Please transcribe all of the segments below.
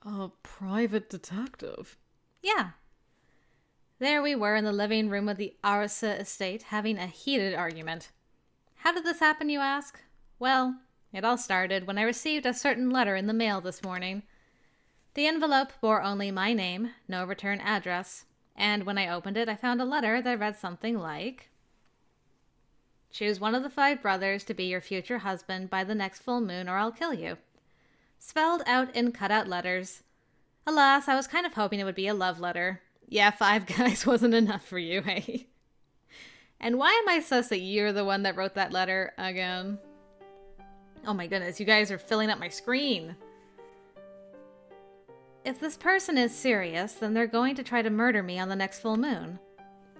A private detective? Yeah. There we were in the living room of the Arisu estate, having a heated argument. How did this happen, you ask? Well, it all started when I received a certain letter in the mail this morning. The envelope bore only my name, no return address, and when I opened it, I found a letter that read something like, "Choose one of the 5 brothers to be your future husband by the next full moon or I'll kill you." Spelled out in cut-out letters. Alas, I was kind of hoping it would be a love letter. Yeah, 5 guys wasn't enough for you, hey? And why am I sus that you're the one that wrote that letter again? Oh my goodness, you guys are filling up my screen. If this person is serious, then they're going to try to murder me on the next full moon.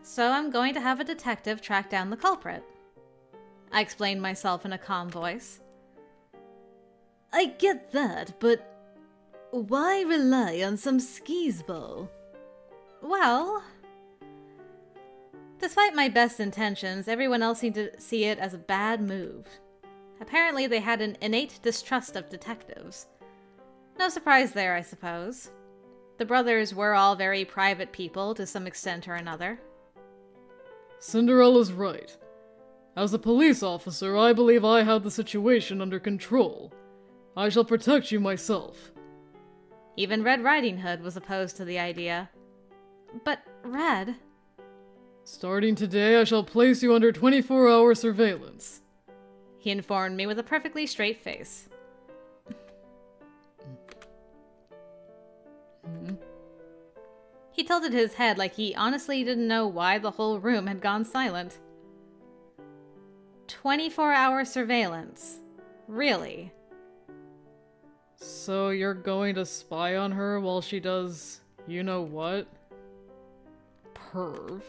So I'm going to have a detective track down the culprit. I explained myself in a calm voice. I get that, but why rely on some skis-ball? Well, despite my best intentions, everyone else seemed to see it as a bad move. Apparently they had an innate distrust of detectives. No surprise there, I suppose. The brothers were all very private people to some extent or another. Cinderella's right. As a police officer, I believe I have the situation under control. I shall protect you myself. Even Red Riding Hood was opposed to the idea. But, Red... Starting today, I shall place you under 24-hour surveillance, he informed me with a perfectly straight face. He tilted his head like he honestly didn't know why the whole room had gone silent. 24-hour surveillance. Really? So you're going to spy on her while she does you-know-what? Perv.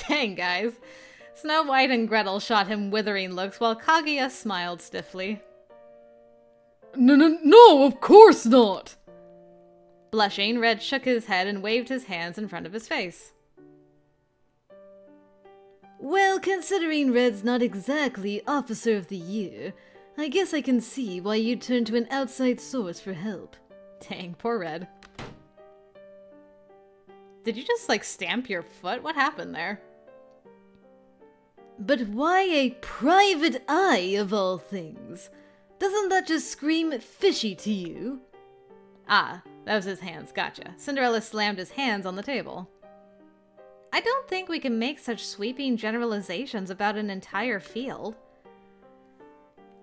Dang, guys. Snow White and Gretel shot him withering looks while Kaguya smiled stiffly. No, of course not! Blushing, Red shook his head and waved his hands in front of his face. Well, considering Red's not exactly Officer of the Year, I guess I can see why you'd turn to an outside source for help. Dang, poor Red. Did you just, stamp your foot? What happened there? But why a private eye, of all things? Doesn't that just scream fishy to you? Ah, that was his hands, gotcha. Cinderella slammed his hands on the table. I don't think we can make such sweeping generalizations about an entire field.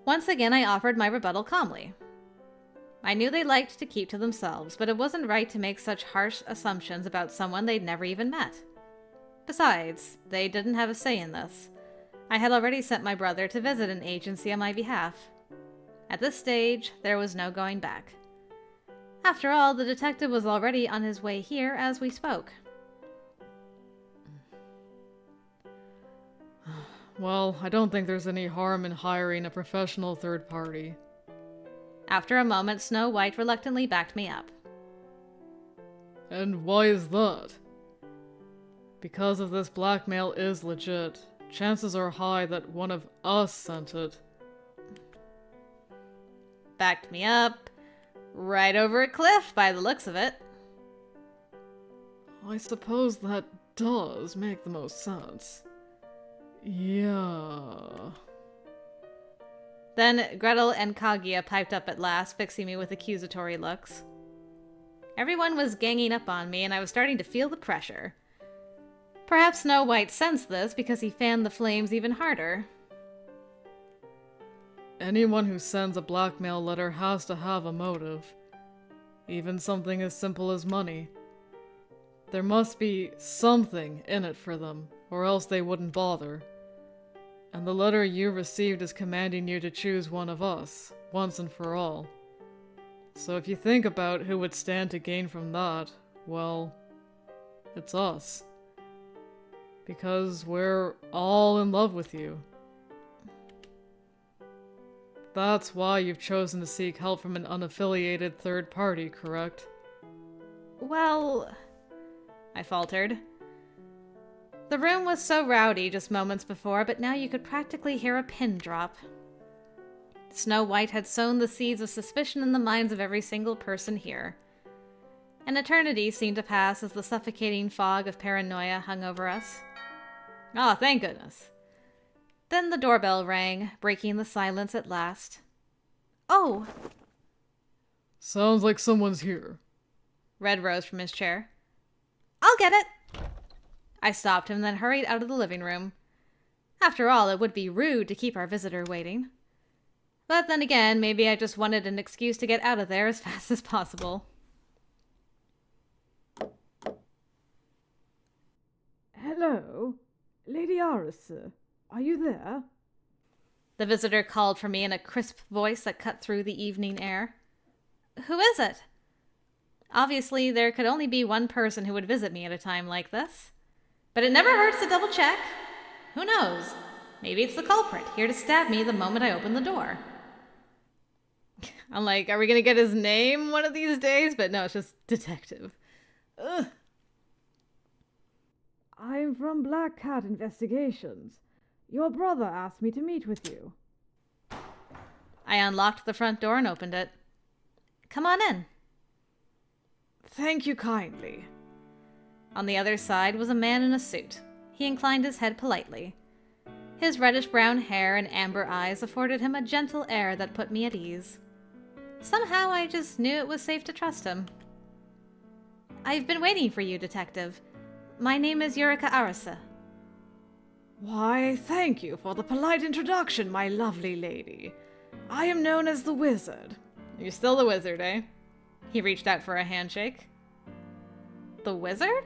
Once again, I offered my rebuttal calmly. I knew they liked to keep to themselves, but it wasn't right to make such harsh assumptions about someone they'd never even met. Besides, they didn't have a say in this. I had already sent my brother to visit an agency on my behalf. At this stage, there was no going back. After all, the detective was already on his way here as we spoke. Well, I don't think there's any harm in hiring a professional third party. After a moment, Snow White reluctantly backed me up. And why is that? Because if this blackmail is legit, chances are high that one of us sent it. Backed me up. Right over a cliff, by the looks of it. I suppose that does make the most sense. Yeah. Then Gretel and Kaguya piped up at last, fixing me with accusatory looks. Everyone was ganging up on me, and I was starting to feel the pressure. Perhaps Snow White sensed this because he fanned the flames even harder. Anyone who sends a blackmail letter has to have a motive. Even something as simple as money. There must be something in it for them, or else they wouldn't bother. And the letter you received is commanding you to choose one of us, once and for all. So if you think about who would stand to gain from that, well, it's us. Because we're all in love with you. That's why you've chosen to seek help from an unaffiliated third party, correct? Well, I faltered. The room was so rowdy just moments before, but now you could practically hear a pin drop. Snow White had sown the seeds of suspicion in the minds of every single person here. An eternity seemed to pass as the suffocating fog of paranoia hung over us. Ah, thank goodness. Then the doorbell rang, breaking the silence at last. Oh! Sounds like someone's here. Red rose from his chair. I'll get it! I stopped him, then hurried out of the living room. After all, it would be rude to keep our visitor waiting. But then again, maybe I just wanted an excuse to get out of there as fast as possible. Hello? Lady Arisu, are you there? The visitor called for me in a crisp voice that cut through the evening air. Who is it? Obviously, there could only be one person who would visit me at a time like this. But it never hurts to double check. Who knows? Maybe it's the culprit, here to stab me the moment I open the door. I'm like, are we gonna get his name one of these days? But no, it's just detective. Ugh. I'm from Black Cat Investigations. Your brother asked me to meet with you. I unlocked the front door and opened it. Come on in. Thank you kindly. On the other side was a man in a suit. He inclined his head politely. His reddish-brown hair and amber eyes afforded him a gentle air that put me at ease. Somehow I just knew it was safe to trust him. I've been waiting for you, Detective. My name is Yurika Arisu. Why, thank you for the polite introduction, my lovely lady. I am known as the Wizard. You're still the Wizard, eh? He reached out for a handshake. The Wizard?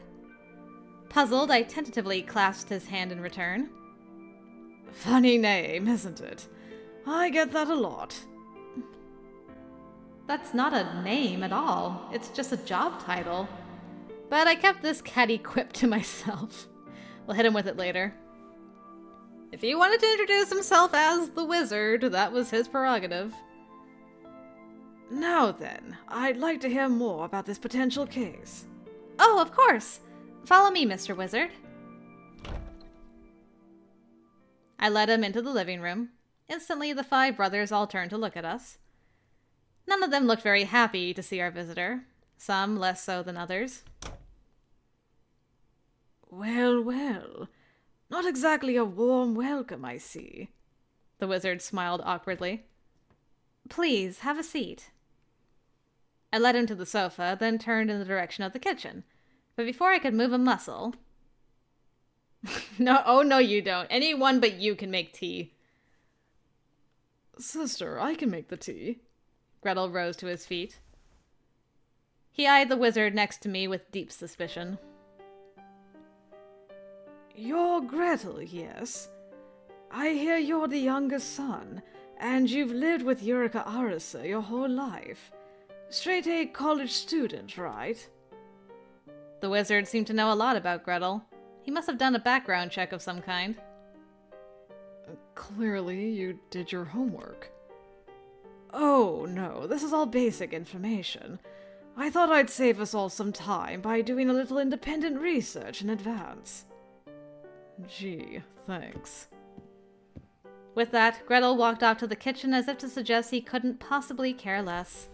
Puzzled, I tentatively clasped his hand in return. Funny name, isn't it? I get that a lot. That's not a name at all. It's just a job title. But I kept this catty quip to myself. We'll hit him with it later. If he wanted to introduce himself as the Wizard, that was his prerogative. Now then, I'd like to hear more about this potential case. Oh, of course. Follow me, Mr. Wizard. I led him into the living room. Instantly, the 5 brothers all turned to look at us. None of them looked very happy to see our visitor. Some less so than others. Well, well. Not exactly a warm welcome, I see. The Wizard smiled awkwardly. Please, have a seat. I led him to the sofa, then turned in the direction of the kitchen. But before I could move a muscle... No, oh no you don't. Anyone but you can make tea. Sister, I can make the tea. Gretel rose to his feet. He eyed the Wizard next to me with deep suspicion. You're Gretel, yes? I hear you're the youngest son, and you've lived with Yurika Arisu your whole life. Straight A college student, right? The Wizard seemed to know a lot about Gretel. He must have done a background check of some kind. Clearly, you did your homework. Oh, no, this is all basic information. I thought I'd save us all some time by doing a little independent research in advance. Gee, thanks. With that, Gretel walked off to the kitchen as if to suggest he couldn't possibly care less.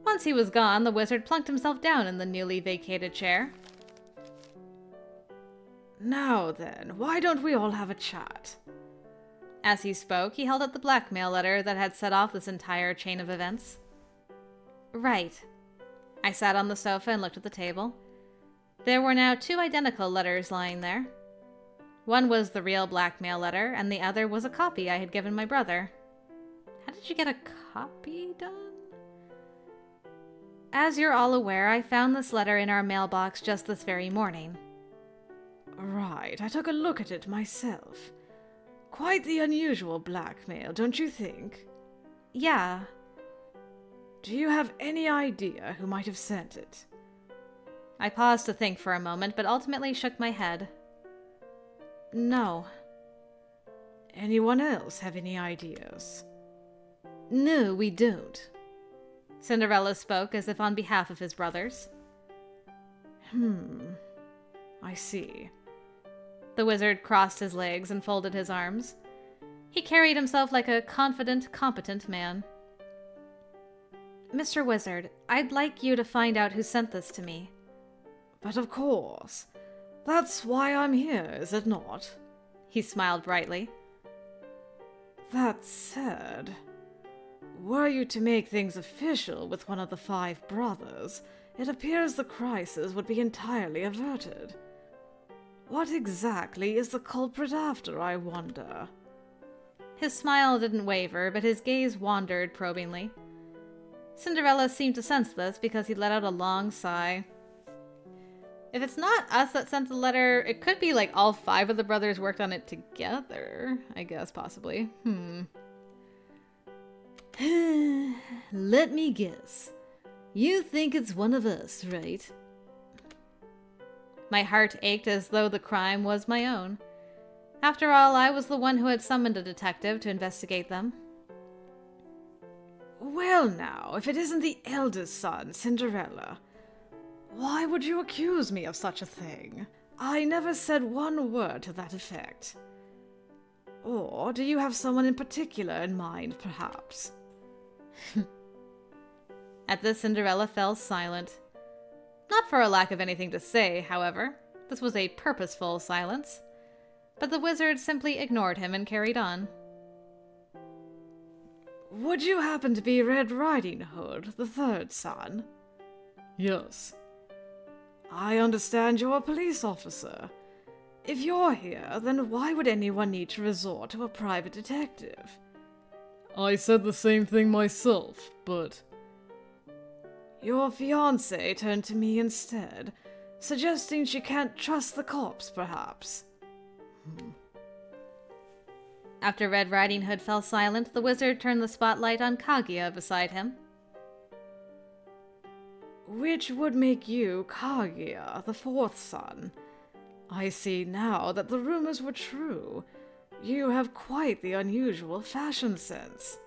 Once he was gone, the Wizard plunked himself down in the newly vacated chair. Now then, why don't we all have a chat? As he spoke, he held up the blackmail letter that had set off this entire chain of events. Right. I sat on the sofa and looked at the table. There were now 2 identical letters lying there. One was the real blackmail letter, and the other was a copy I had given my brother. How did you get a copy done? As you're all aware, I found this letter in our mailbox just this very morning. Right, I took a look at it myself. Quite the unusual blackmail, don't you think? Yeah. Do you have any idea who might have sent it? I paused to think for a moment, but ultimately shook my head. No. Anyone else have any ideas? No, we don't. Cinderella spoke as if on behalf of his brothers. I see. The Wizard crossed his legs and folded his arms. He carried himself like a confident, competent man. Mr. Wizard, I'd like you to find out who sent this to me. But of course. That's why I'm here, is it not? He smiled brightly. That said, were you to make things official with one of the 5 brothers, it appears the crisis would be entirely averted. What exactly is the culprit after, I wonder? His smile didn't waver, but his gaze wandered probingly. Cinderella seemed to sense this because he let out a long sigh. If it's not us that sent the letter, it could be like all 5 of the brothers worked on it together, I guess, possibly. Let me guess. You think it's one of us, right? My heart ached as though the crime was my own. After all, I was the one who had summoned a detective to investigate them. Well now, if it isn't the eldest son, Cinderella, why would you accuse me of such a thing? I never said one word to that effect. Or do you have someone in particular in mind, perhaps? At this, Cinderella fell silent. Not for a lack of anything to say, however. This was a purposeful silence. But the wizard simply ignored him and carried on. Would you happen to be Red Riding Hood, the 3rd son? Yes. I understand you're a police officer. If you're here, then why would anyone need to resort to a private detective? I said the same thing myself, but... Your fiancé turned to me instead, suggesting she can't trust the cops, perhaps. After Red Riding Hood fell silent, the wizard turned the spotlight on Kaguya beside him. Which would make you Kaguya, the 4th son. I see now that the rumors were true. You have quite the unusual fashion sense.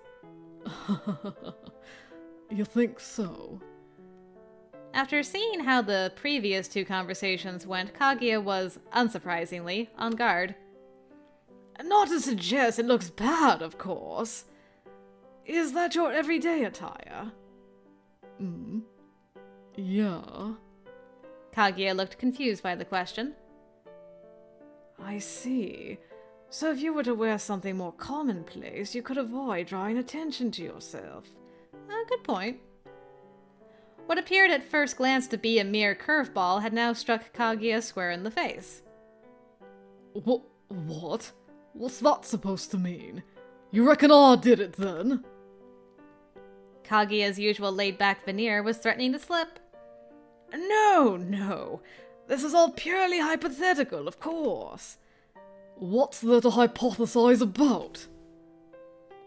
You think so? After seeing how the previous 2 conversations went, Kaguya was, unsurprisingly, on guard. Not to suggest it looks bad, of course. Is that your everyday attire? Yeah. Kaguya looked confused by the question. I see. So if you were to wear something more commonplace, you could avoid drawing attention to yourself. Good point. What appeared at first glance to be a mere curveball had now struck Kaguya square in the face. What? What's that supposed to mean? You reckon I did it then? Kaguya's usual laid-back veneer was threatening to slip. No. This is all purely hypothetical, of course. What's there to hypothesize about?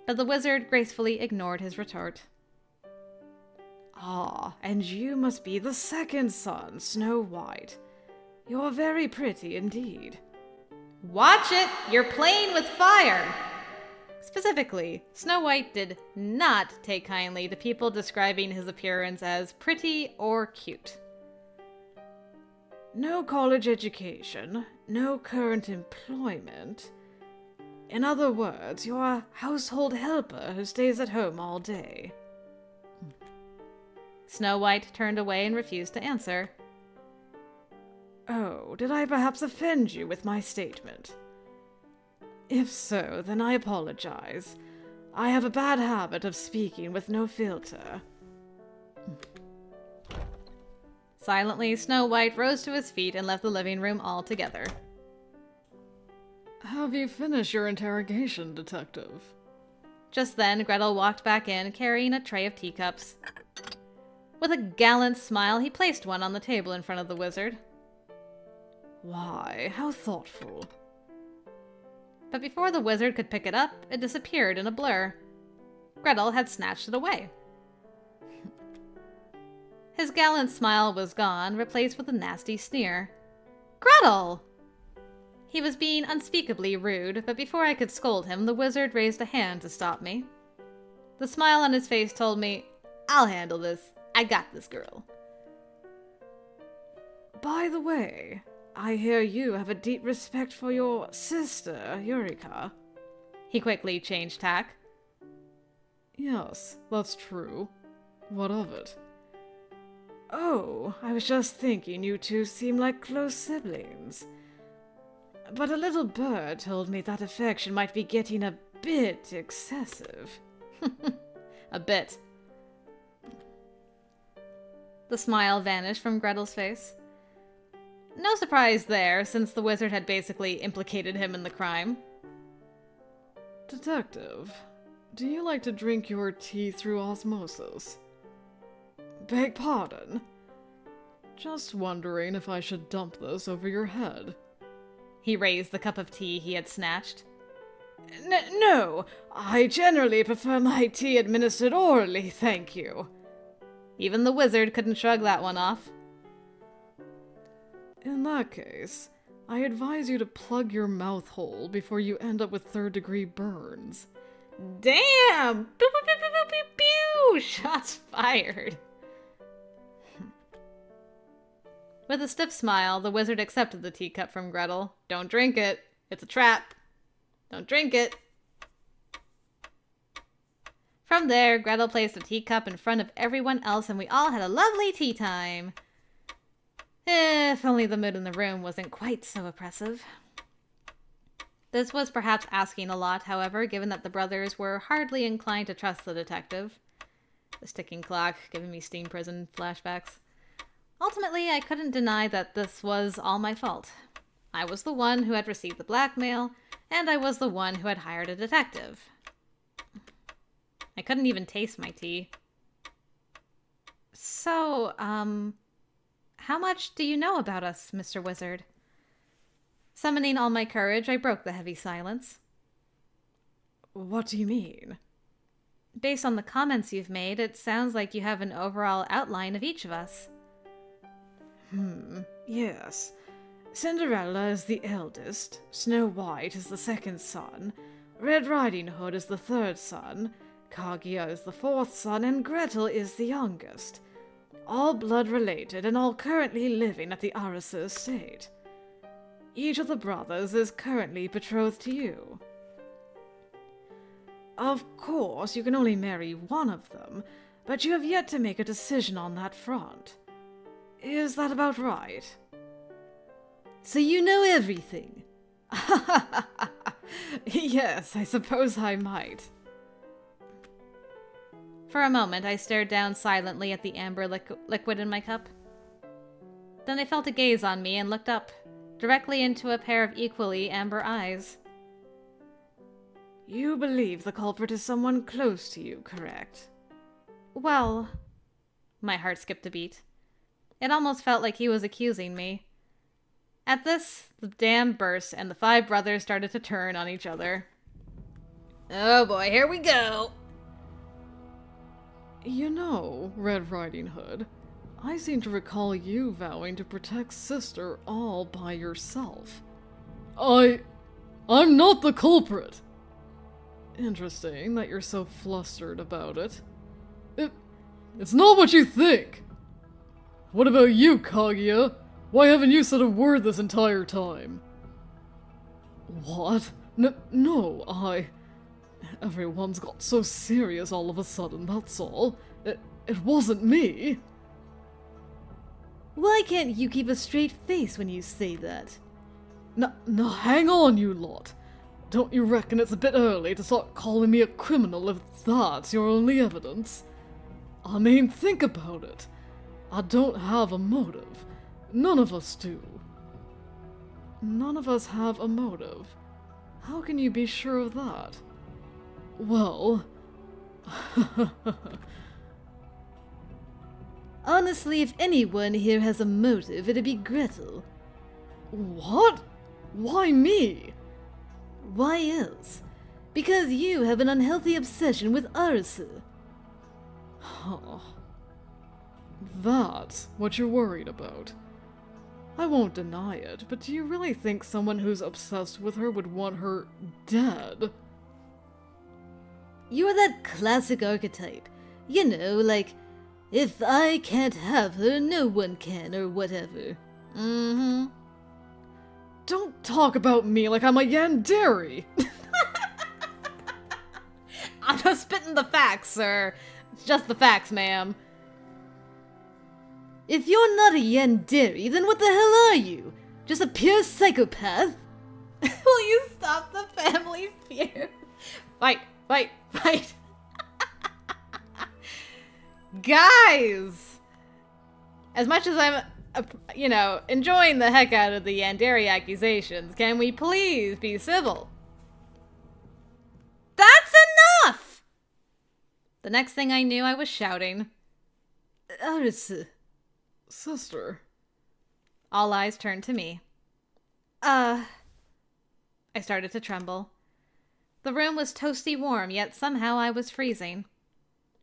But the wizard gracefully ignored his retort. Ah, and you must be the 2nd son, Snow White. You're very pretty indeed. Watch it! You're playing with fire! Specifically, Snow White did not take kindly to people describing his appearance as pretty or cute. No college education, no current employment. In other words, you're a household helper who stays at home all day. Snow White turned away and refused to answer. Oh, did I perhaps offend you with my statement? If so, then I apologize. I have a bad habit of speaking with no filter. Silently, Snow White rose to his feet and left the living room altogether. Have you finished your interrogation, detective? Just then, Gretel walked back in, carrying a tray of teacups. With a gallant smile, he placed one on the table in front of the wizard. Why, how thoughtful. But before the wizard could pick it up, it disappeared in a blur. Gretel had snatched it away. His gallant smile was gone, replaced with a nasty sneer. Gretel! He was being unspeakably rude, but before I could scold him, the wizard raised a hand to stop me. The smile on his face told me, I'll handle this. I got this girl. By the way, I hear you have a deep respect for your sister, Eureka. He quickly changed tack. Yes, that's true. What of it? Oh, I was just thinking you two seem like close siblings. But a little bird told me that affection might be getting a bit excessive. A bit. The smile vanished from Gretel's face. No surprise there, since the wizard had basically implicated him in the crime. Detective, do you like to drink your tea through osmosis? Beg pardon? Just wondering if I should dump this over your head. He raised the cup of tea he had snatched. No, I generally prefer my tea administered orally, thank you. Even the wizard couldn't shrug that one off. In that case, I advise you to plug your mouth hole before you end up with third-degree burns. Damn! Pew, pew, pew, pew, pew, pew! Shots fired. With a stiff smile, the wizard accepted the teacup from Gretel. Don't drink it. It's a trap. Don't drink it. From there, Gretel placed a teacup in front of everyone else, and we all had a lovely tea time. If only the mood in the room wasn't quite so oppressive. This was perhaps asking a lot, however, given that the brothers were hardly inclined to trust the detective. The ticking clock giving me steam prison flashbacks. Ultimately, I couldn't deny that this was all my fault. I was the one who had received the blackmail, and I was the one who had hired a detective. I couldn't even taste my tea. So, how much do you know about us, Mr. Wizard? Summoning all my courage, I broke the heavy silence. What do you mean? Based on the comments you've made, it sounds like you have an overall outline of each of us. Yes. Cinderella is the eldest, Snow White is the second son, Red Riding Hood is the third son, Kaguya is the fourth son, and Gretel is the youngest. All blood-related and all currently living at the Arisu estate. Each of the brothers is currently betrothed to you. Of course, you can only marry one of them, but you have yet to make a decision on that front. Is that about right? So you know everything? Yes, I suppose I might. For a moment, I stared down silently at the amber liquid in my cup. Then I felt a gaze on me and looked up, directly into a pair of equally amber eyes. You believe the culprit is someone close to you, correct? Well... My heart skipped a beat. It almost felt like he was accusing me. At this, the dam burst and the 5 brothers started to turn on each other. Oh boy, here we go! You know, Red Riding Hood, I seem to recall you vowing to protect Sister all by yourself. I'm not the culprit! Interesting that you're so flustered about it. It's not what you think! What about you, Kaguya? Why haven't you said a word this entire time? What? No, Everyone's got so serious all of a sudden, that's all. It wasn't me. Why can't you keep a straight face when you say that? Now hang on, you lot. Don't you reckon it's a bit early to start calling me a criminal if that's your only evidence? I mean, think about it. I don't have a motive. None of us do. None of us have a motive. How can you be sure of that? Well... Honestly, if anyone here has a motive, it'd be Gretel. What? Why me? Why else? Because you have an unhealthy obsession with Arisu. Huh. That's what you're worried about. I won't deny it, but do you really think someone who's obsessed with her would want her dead? You're that classic archetype. You know, like, if I can't have her, no one can, or whatever. Mm-hmm. Don't talk about me like I'm a yandere! just spitting the facts, sir. It's just the facts, ma'am. If you're not a yandere, then what the hell are you? Just a pure psychopath? Will you stop the family feud? Fight, fight, fight. Guys! As much as I'm, enjoying the heck out of the yandere accusations, can we please be civil? That's enough! The next thing I knew, I was shouting. Arisu. Sister. All eyes turned to me. I started to tremble. The room was toasty warm, yet somehow I was freezing.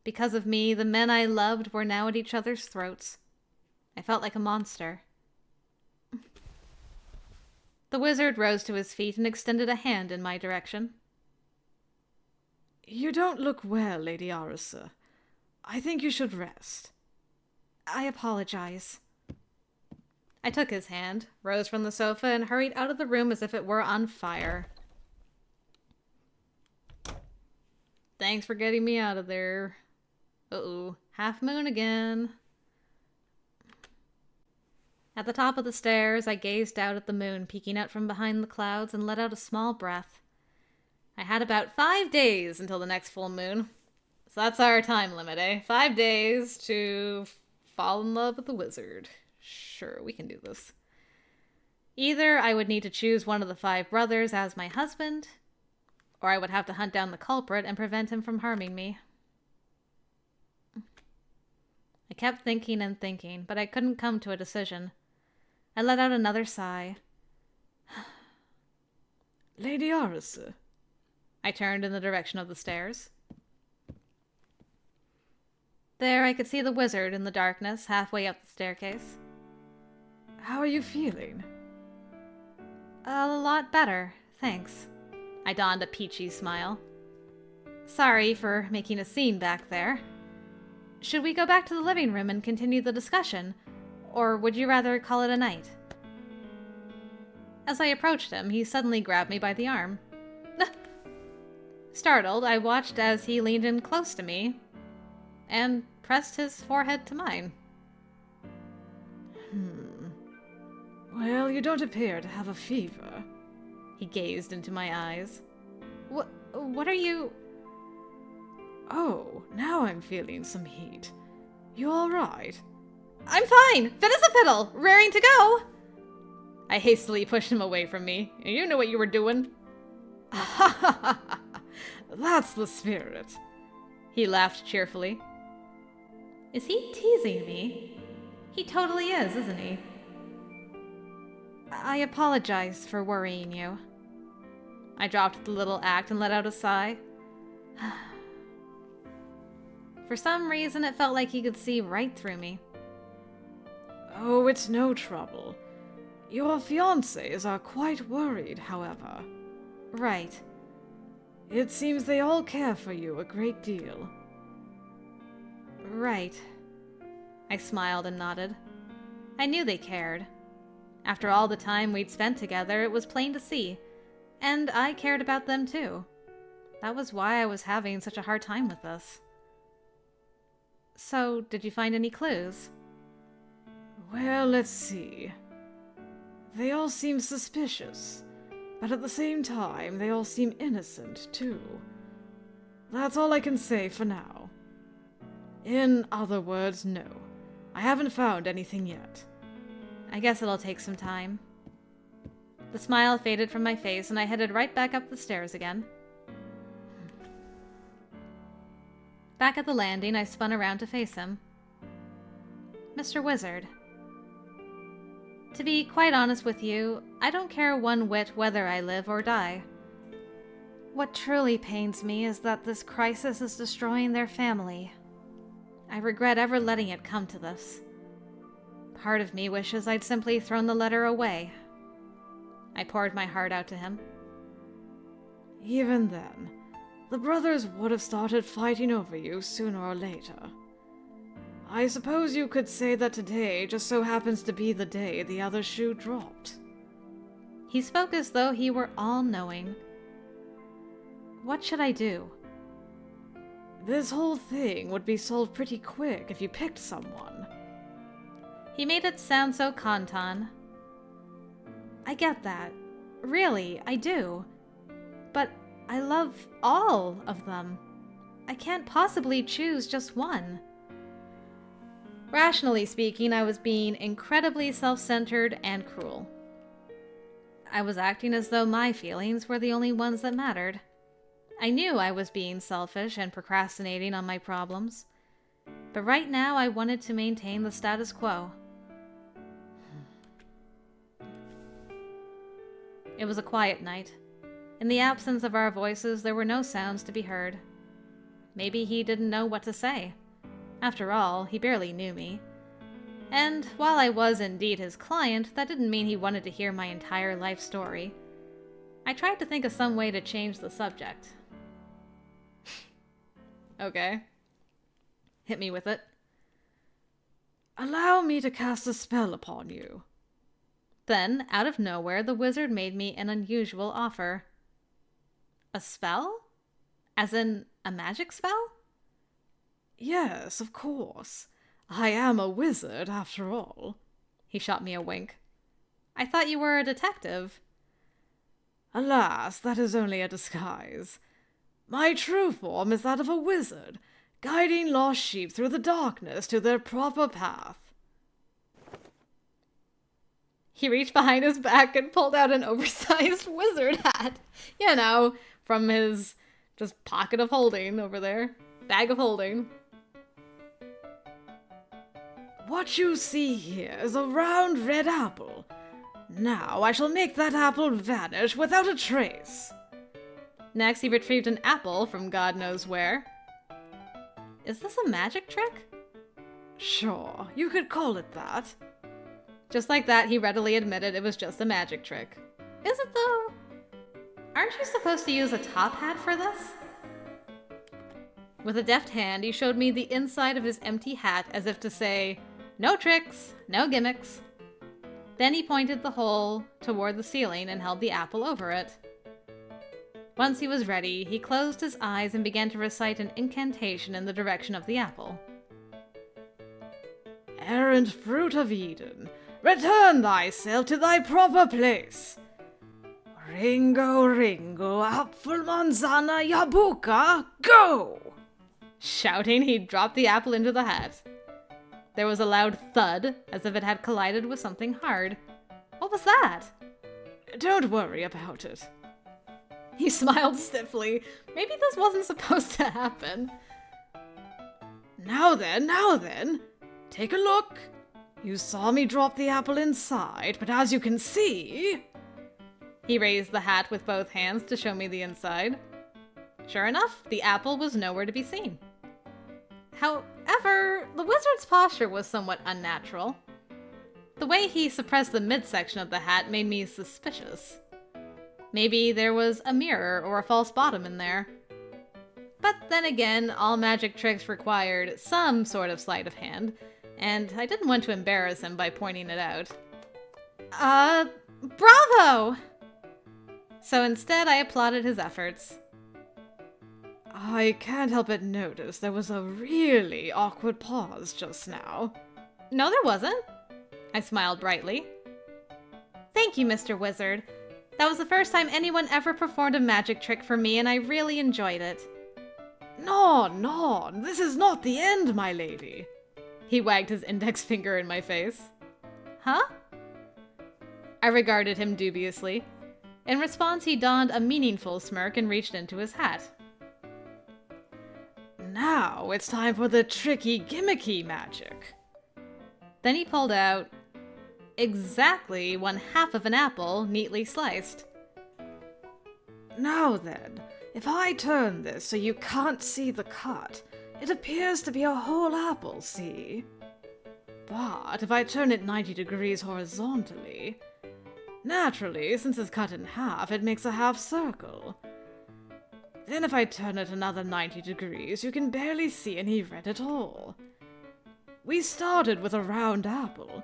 Because of me, the men I loved were now at each other's throats. I felt like a monster. The wizard rose to his feet and extended a hand in my direction. You don't look well, Lady Arisu. I think you should rest. I apologize. I took his hand, rose from the sofa, and hurried out of the room as if it were on fire. Thanks for getting me out of there. Uh-oh, half moon again. At the top of the stairs, I gazed out at the moon peeking out from behind the clouds and let out a small breath. I had about 5 days until the next full moon. So that's our time limit, eh? 5 days to fall in love with the wizard. Sure, we can do this. Either I would need to choose one of the 5 brothers as my husband, or I would have to hunt down the culprit and prevent him from harming me. I kept thinking and thinking, but I couldn't come to a decision. I let out another sigh. Lady Arisu. I turned in the direction of the stairs. There I could see the wizard in the darkness, halfway up the staircase. How are you feeling? A lot better, thanks. I donned a peachy smile. Sorry for making a scene back there. Should we go back to the living room and continue the discussion, or would you rather call it a night? As I approached him, he suddenly grabbed me by the arm. Startled, I watched as he leaned in close to me and pressed his forehead to mine. Well, you don't appear to have a fever. He gazed into my eyes. What are you... Oh, now I'm feeling some heat. You all right? I'm fine! Fit as a fiddle! Raring to go! I hastily pushed him away from me. You knew what you were doing. Ha ha ha ha! That's the spirit. He laughed cheerfully. Is he teasing me? He totally is, isn't he? I apologize for worrying you. I dropped the little act and let out a sigh. For some reason, it felt like he could see right through me. Oh, it's no trouble. Your fiancés are quite worried, however. Right. It seems they all care for you a great deal. Right. I smiled and nodded. I knew they cared. After all the time we'd spent together, it was plain to see. And I cared about them too. That was why I was having such a hard time with this. So, did you find any clues? Well, let's see. They all seem suspicious, but at the same time, they all seem innocent, too. That's all I can say for now. In other words, no. I haven't found anything yet. I guess it'll take some time. The smile faded from my face, and I headed right back up the stairs again. Back at the landing, I spun around to face him. Mr. Wizard. To be quite honest with you, I don't care one whit whether I live or die. What truly pains me is that this crisis is destroying their family. I regret ever letting it come to this. Part of me wishes I'd simply thrown the letter away. I poured my heart out to him. Even then, the brothers would have started fighting over you sooner or later. I suppose you could say that today just so happens to be the day the other shoe dropped. He spoke as though he were all-knowing. What should I do? This whole thing would be solved pretty quick if you picked someone. He made it sound so Kantan. I get that. Really, I do. But I love all of them. I can't possibly choose just one. Rationally speaking, I was being incredibly self-centered and cruel. I was acting as though my feelings were the only ones that mattered. I knew I was being selfish and procrastinating on my problems. But right now I wanted to maintain the status quo. It was a quiet night. In the absence of our voices, there were no sounds to be heard. Maybe he didn't know what to say. After all, he barely knew me. And while I was indeed his client, that didn't mean he wanted to hear my entire life story. I tried to think of some way to change the subject. Okay. Hit me with it. Allow me to cast a spell upon you. Then, out of nowhere, the wizard made me an unusual offer. A spell? As in, a magic spell? Yes, of course. I am a wizard, after all. He shot me a wink. I thought you were a detective. Alas, that is only a disguise. My true form is that of a wizard, guiding lost sheep through the darkness to their proper path. He reached behind his back and pulled out an oversized wizard hat. You know, from his just pocket of holding over there. Bag of holding. What you see here is a round red apple. Now I shall make that apple vanish without a trace. Next, he retrieved an apple from God knows where. Is this a magic trick? Sure, you could call it that. Just like that, he readily admitted it was just a magic trick. Is it though? Aren't you supposed to use a top hat for this? With a deft hand, he showed me the inside of his empty hat as if to say, no tricks, no gimmicks. Then he pointed the hole toward the ceiling and held the apple over it. Once he was ready, he closed his eyes and began to recite an incantation in the direction of the apple. Errant fruit of Eden, return thyself to thy proper place. Ringo, Ringo, apfel, manzana, yabuka, go! Shouting, he dropped the apple into the hat. There was a loud thud, as if it had collided with something hard. What was that? Don't worry about it. He smiled stiffly. Maybe this wasn't supposed to happen. Now then, take a look. You saw me drop the apple inside, but as you can see... He raised the hat with both hands to show me the inside. Sure enough, the apple was nowhere to be seen. However, the wizard's posture was somewhat unnatural. The way he suppressed the midsection of the hat made me suspicious. Maybe there was a mirror or a false bottom in there. But then again, all magic tricks required some sort of sleight of hand, and I didn't want to embarrass him by pointing it out. Bravo! So instead, I applauded his efforts. I can't help but notice there was a really awkward pause just now. No, there wasn't. I smiled brightly. Thank you, Mr. Wizard. That was the first time anyone ever performed a magic trick for me, and I really enjoyed it. No, this is not the end, my lady. He wagged his index finger in my face. Huh? I regarded him dubiously. In response, he donned a meaningful smirk and reached into his hat. Now it's time for the tricky, gimmicky magic. Then he pulled out exactly 1/2 of an apple, neatly sliced. Now then, if I turn this so you can't see the cut, it appears to be a whole apple, see? But if I turn it 90 degrees horizontally, naturally, since it's cut in half, it makes a half circle. Then if I turn it another 90 degrees, you can barely see any red at all. We started with a round apple,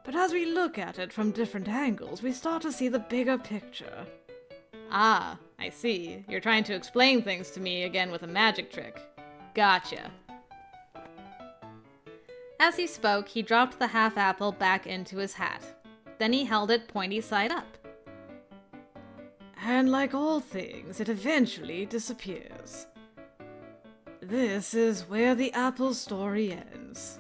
but as we look at it from different angles, we start to see the bigger picture. Ah, I see. You're trying to explain things to me again with a magic trick. Gotcha. As he spoke, he dropped the half-apple back into his hat. Then he held it pointy side up. And like all things, it eventually disappears. This is where the apple story ends.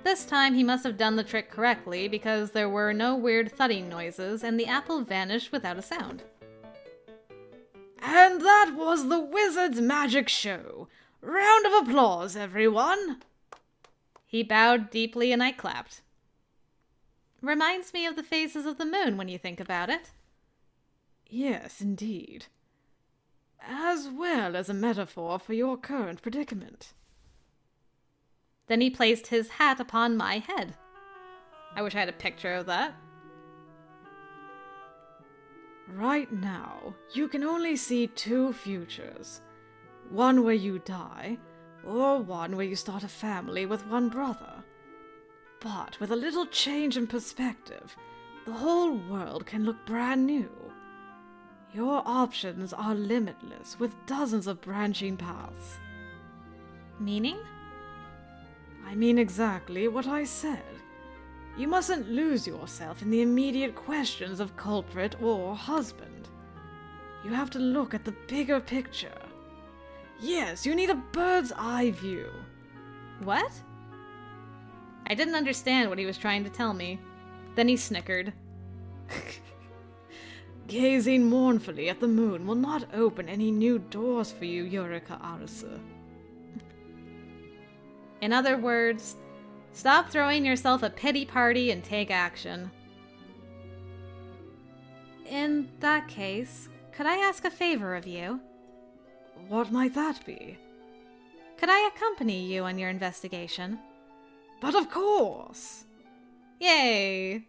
This time he must have done the trick correctly because there were no weird thudding noises and the apple vanished without a sound. And that was the Wizard's Magic Show. Round of applause, everyone! He bowed deeply and I clapped. Reminds me of the phases of the moon when you think about it. Yes, indeed. As well as a metaphor for your current predicament. Then he placed his hat upon my head. I wish I had a picture of that. Right now, you can only see two futures. One where you die, or one where you start a family with one brother. But with a little change in perspective, the whole world can look brand new. Your options are limitless, with dozens of branching paths. Meaning? I mean exactly what I said. You mustn't lose yourself in the immediate questions of culprit or husband. You have to look at the bigger picture. Yes, you need a bird's eye view. What? I didn't understand what he was trying to tell me. Then he snickered. Gazing mournfully at the moon will not open any new doors for you, Eureka Arisu. In other words, stop throwing yourself a pity party and take action. In that case, could I ask a favor of you? What might that be? Could I accompany you on your investigation? But of course! Yay!